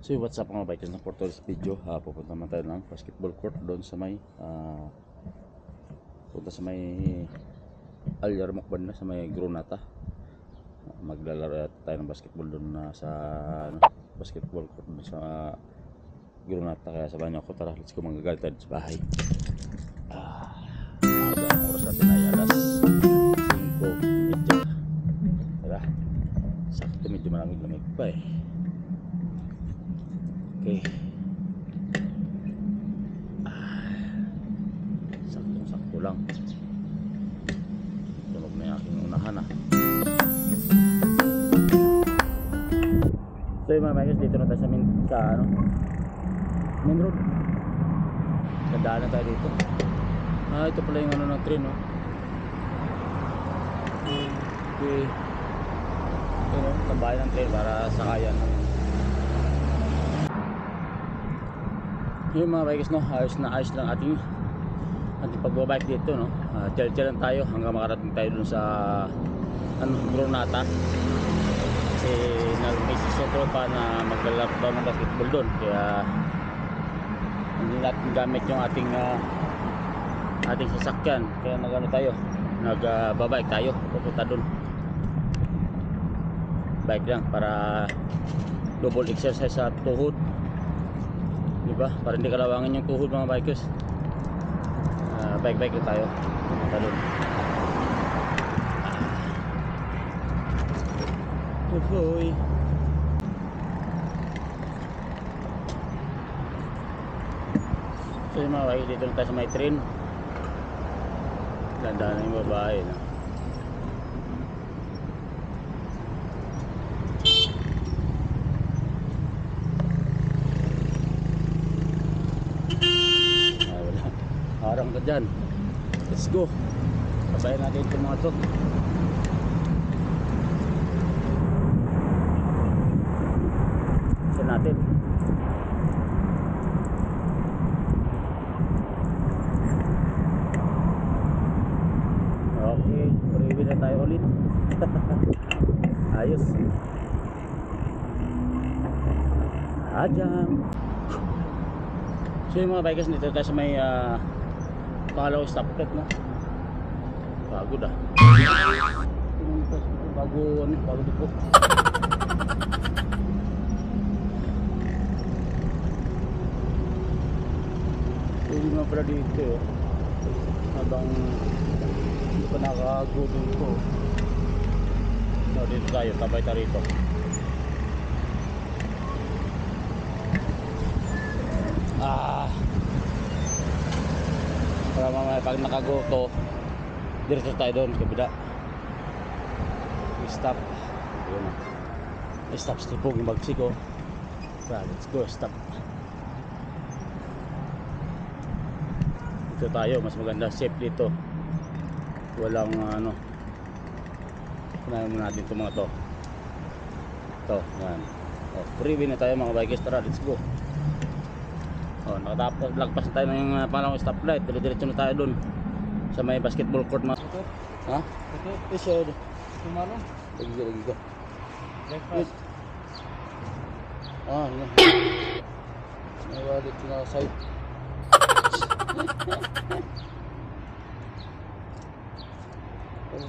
So what's up mga bikers, for today's video pupunta naman tayo ng basketball court doon sa may punta sa may Alyarmouk banda sa may Gronata. Maglalaro tayo ng basketball doon sa basketball court doon sa Gronata, kaya sabahan niyo ako. Tara, let's go, magagal tayo sa bahay. Ang oras natin ay alas 5:30. Tara, sakto, medyo maraming lamig pa eh. Okay. Sakto lang. Tunog na yung aking unahan So yung mga bikers, dito na tayo sa main road. Gandaan na tayo dito. Ito pala yung ng train, no? Okay. Tambayan ng train para sakayan. Yung mga bikers, no, ayos lang ating pagbabike dito, no. Chill lang tayo hanggang makarating tayo dun sa Gronata, kasi may sisotro pa na maglalaro ng basketball dun, kaya hindi natin gamit yung ating sasakyan, kaya nagbabike tayo pupunta dun. Bike lang para double exercise sa tuhod, diba? Para hindi kalawangin yung tuhod mga bikers. Bike lang tayo pumunta doon. Uhoy. So yung mga bikers, dito na tayo sa may train. Ganda na yung babae, no? Harang ka dyan. Let's go. Sabayan natin itong mga to. Isa natin. Okay, freeway na tayo ulit. Ayos. Ajam. So yung mga bikers, dito tayo sa may pangalawang stoplight, no? Bago dah. Bago dito. Pwede nga pala dito, habang hindi pa nakago dito. No, dito tayo, tabay tayo rito. Para mamaya pag nakago to, diretso tayo doon kabila. Stop. Ayun na. Stop, stipog yung bagsi ko. Let's go, stop. Dito tayo, mas maganda, safe dito. Walang kunahin mo natin itong mga to. Ito, yan. Freeway na tayo mga bikers, tara, let's go. Nakatapos, lagpas na tayo ng pangalawang stoplight. Diretso na tayo dun sa may basketball court, mga. Ha? Isyo. Kumano? Lagi ka. Breakfast. No. May wallet na side.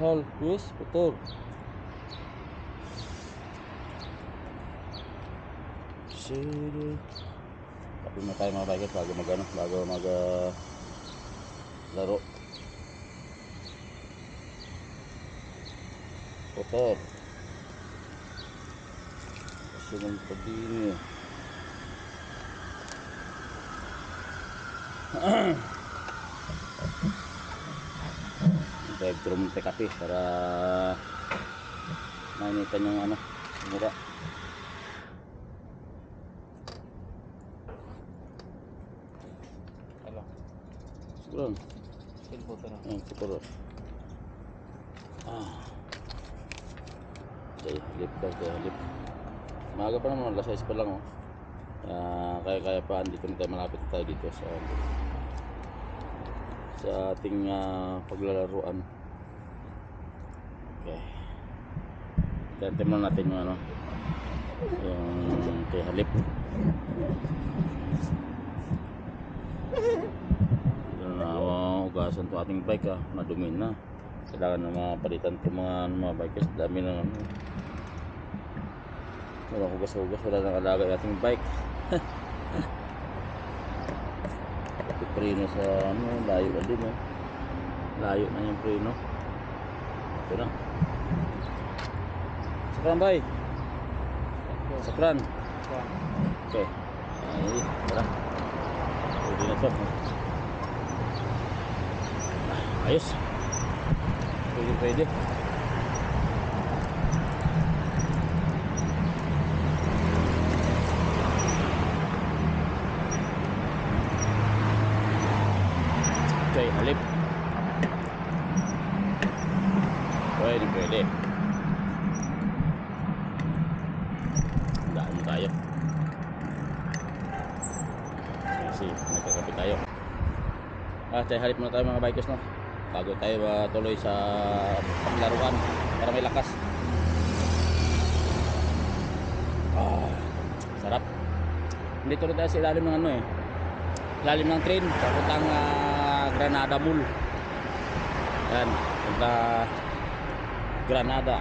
Hal, yes, betul. Sige. Tapos na tayo mga bikers bago mag laro. Kotor. Kasi ng pagdini. Drive-thru mo tayo kape para mainitan yung mura. Siguro siguro lip daw tayo, lip. Maaga pa naman, alas 6 pa lang, kaya pa, andito na tayo, malapit tayo dito sa ating paglalaruan. Okay, ganti muna natin yung Kaya halip. Doon na ugasan to ating bike madumi na. Kailangan na mapalitan to mga bikers. Dami na walang hugas-hugas, wala nang alaga yung ating bike. Preno sa layo na din layo na yung preno. Ito na sakran bay, sakran. Okay, tara, pwede na to. Ayos, pwede. Okay, halip. Pwede. Daan tayo. Kasi nagkakape tayo. Tayo halip muna tayo mga bikers, no? Bago tayo tuloy sa paglaruan para may lakas. Sarap. Dito rin tayo sa ilalim ng ilalim ng train papuntang Granada Mall. Yan, punta Granada.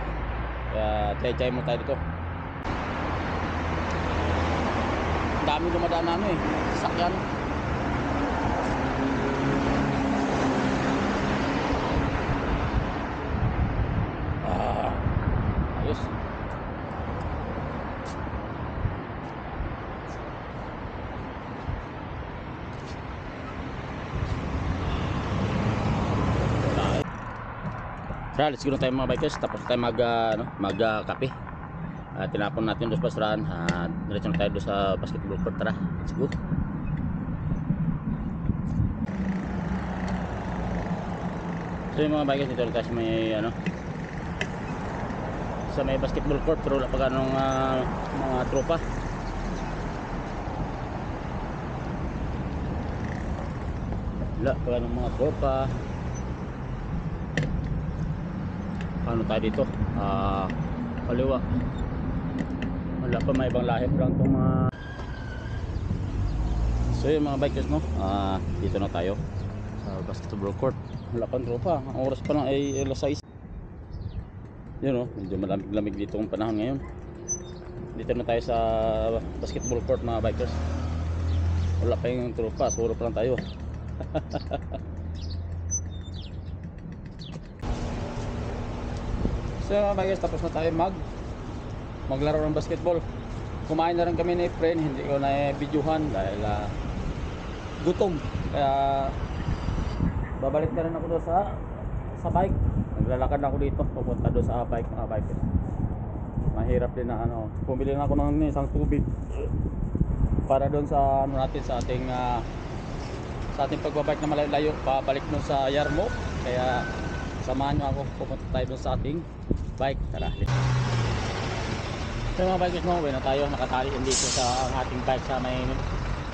Kaya try mo tayo dito. Ang dami dumadaan sasakyan. Ayos. Tara, let's go na tayo mga bikers. Tapos tayo mag-kape. Tinapon natin doon sa basurahan. Diretso na tayo doon sa basketball court. Tara, let's go. So yung mga bikers, dito tayo sa may sa may basketball court. Pero wala pa ganong mga tropa. Wala pa ganong mga tropa. Ano tayo dito? Kaliwa. Wala pa, may ibang lahip lang itong mga. So yung mga bikers, no? Dito na tayo sa basketball court. Wala pang tropa. Ang oras pa lang ay alas 6. Yun, no? Medyo malamig-lamig dito ang panahon ngayon. Dito na tayo sa basketball court mga bikers. Wala pa yung tropa. Suro pa lang tayo. So mga bikers, tapos na tayo maglaro ng basketball. Kumain na rin kami ni friend, hindi ko na videohan dahil gutom. Kaya babalik na rin ako doon sa bike. Naglalakad ako dito, pupunta doon sa bike mga bikers. Mahirap din na pumili na ako ng isang tubig para doon sa natin sa ating pagbabike na malayo, babalik doon sa Yarmo. Kaya samahan nyo ako, pupunta tayo doon sa ating bike. Tara, so mga bikers, uwi na tayo. Nakatali dito sa ating bike sa may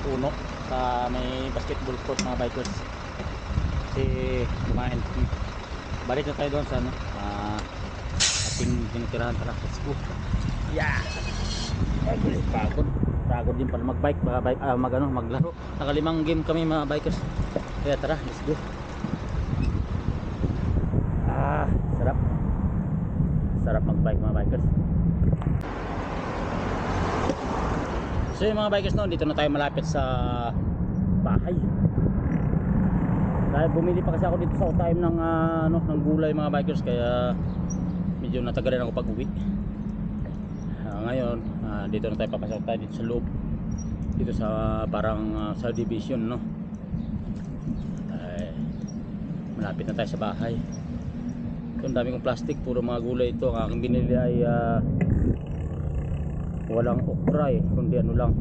puno, sa may basketball court mga bikers. Kasi kumain, balik na tayo doon sa ating tinitirahan. Tara, let's go. Yeah, pagod din pala magbike mga bike, maglaro. Nakalimang game kami mga bikers. Kaya tara, let's go. Sarap magbike mga bikers. So yung mga bikers, dito na tayo malapit sa bahay. Dahil bumili pa kasi ako dito sa time ng gulay mga bikers, kaya medyo natagalan ako pag uwi. Ngayon dito na tayo papasok tayo dito sa loob, dito sa parang subdivision, no? Malapit na tayo sa bahay. Ang dami kong plastic, puro mga gulay ito. Ang aking binili ay walang okra kundi lang,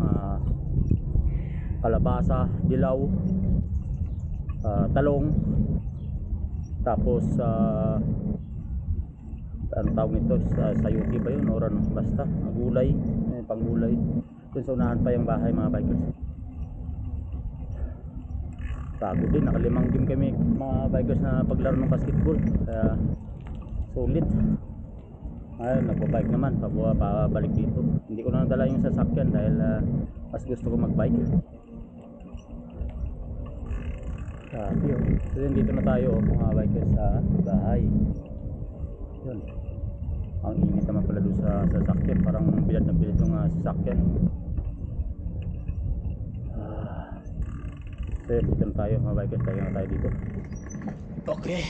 kalabasa, dilaw, talong, tapos ano tawag nito, sayuti ba yun, or ano, basta gulay, pang gulay. Kung sa unahan pa yung bahay mga bikers. Pagod din, nakalimang game kami mga bikers na paglaro ng basketball, kaya sulit. Ayun, nagpo-bike naman, pabalik dito. Hindi ko na nadala yung sasakyan dahil mas gusto ko mag-bike. Sabi oh. So yun, dito na tayo mga bikers sa bahay. Yun. Ang init naman pala doon sa sasakyan, parang bilad na bilad yung sasakyan. So yun, dito na tayo mga bikers, tayo na tayo dito. Okay.